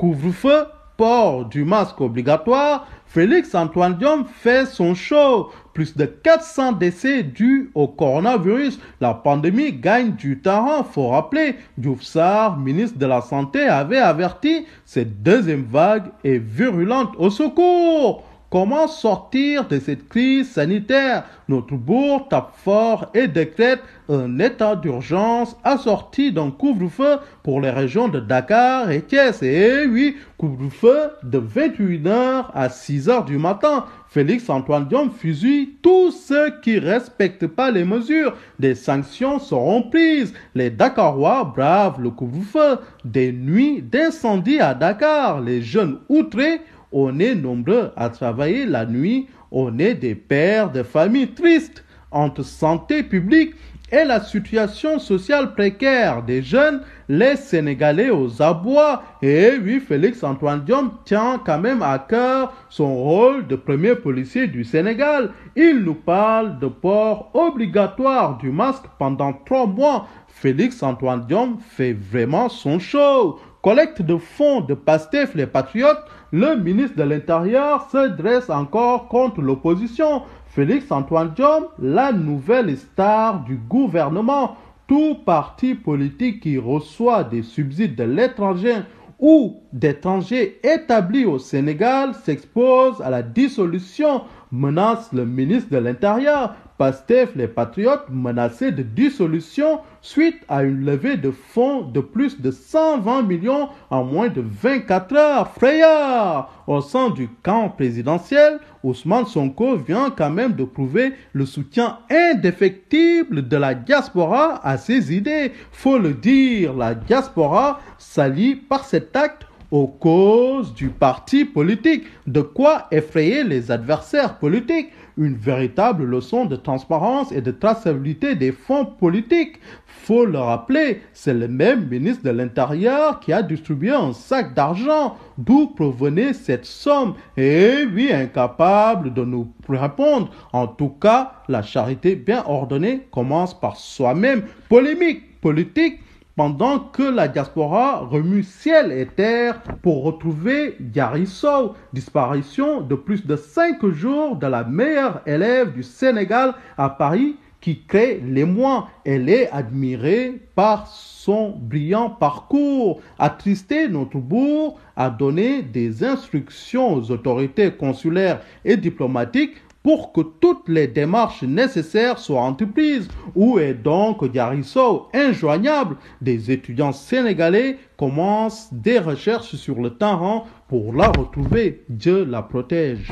couvre-feu, port du masque obligatoire, Félix-Antoine Diome fait son show. Plus de 400 décès dus au coronavirus. La pandémie gagne du terrain. Faut rappeler, Diouf Sarr, ministre de la Santé, avait averti cette deuxième vague est virulente. Au secours! Comment sortir de cette crise sanitaire? Notre bourg tape fort et décrète un état d'urgence assorti d'un couvre-feu pour les régions de Dakar et Thiès. Et oui, couvre-feu de 21h à 6h du matin. Félix-Antoine Diome fusille tous ceux qui ne respectent pas les mesures. Des sanctions seront prises. Les Dakarois bravent le couvre-feu. Des nuits d'incendie à Dakar. Les jeunes outrés. On est nombreux à travailler la nuit, on est des pères de familles tristes. Entre santé publique et la situation sociale précaire des jeunes, les Sénégalais aux abois. Et oui, Félix-Antoine Diome tient quand même à cœur son rôle de premier policier du Sénégal. Il nous parle de port obligatoire du masque pendant 3 mois. Félix-Antoine Diome fait vraiment son show. Collecte de fonds de Pastef les Patriotes, le ministre de l'Intérieur se dresse encore contre l'opposition. Félix-Antoine Diome, la nouvelle star du gouvernement. Tout parti politique qui reçoit des subsides de l'étranger ou d'étrangers établis au Sénégal s'expose à la dissolution, menace le ministre de l'Intérieur. Pastef les Patriotes menacés de dissolution suite à une levée de fonds de plus de 120 millions en moins de 24 heures. Frayeur! Au sein du camp présidentiel, Ousmane Sonko vient quand même de prouver le soutien indéfectible de la diaspora à ses idées. Faut le dire, la diaspora s'allie par cet acte aux causes du parti politique. De quoi effrayer les adversaires politiques. Une véritable leçon de transparence et de traçabilité des fonds politiques. Faut le rappeler, c'est le même ministre de l'Intérieur qui a distribué un sac d'argent. D'où provenait cette somme? Et oui, incapable de nous répondre. En tout cas, la charité bien ordonnée commence par soi-même. Polémique politique. Pendant que la diaspora remue ciel et terre pour retrouver Diary Sow, disparition de plus de 5 jours de la meilleure élève du Sénégal à Paris qui crée l'émoi. Elle est admirée par son brillant parcours. Attristé, notre bourg a donné des instructions aux autorités consulaires et diplomatiques pour que toutes les démarches nécessaires soient entreprises. Où est donc Diary Sow? Injoignable. Des étudiants sénégalais commencent des recherches sur le terrain pour la retrouver. Dieu la protège.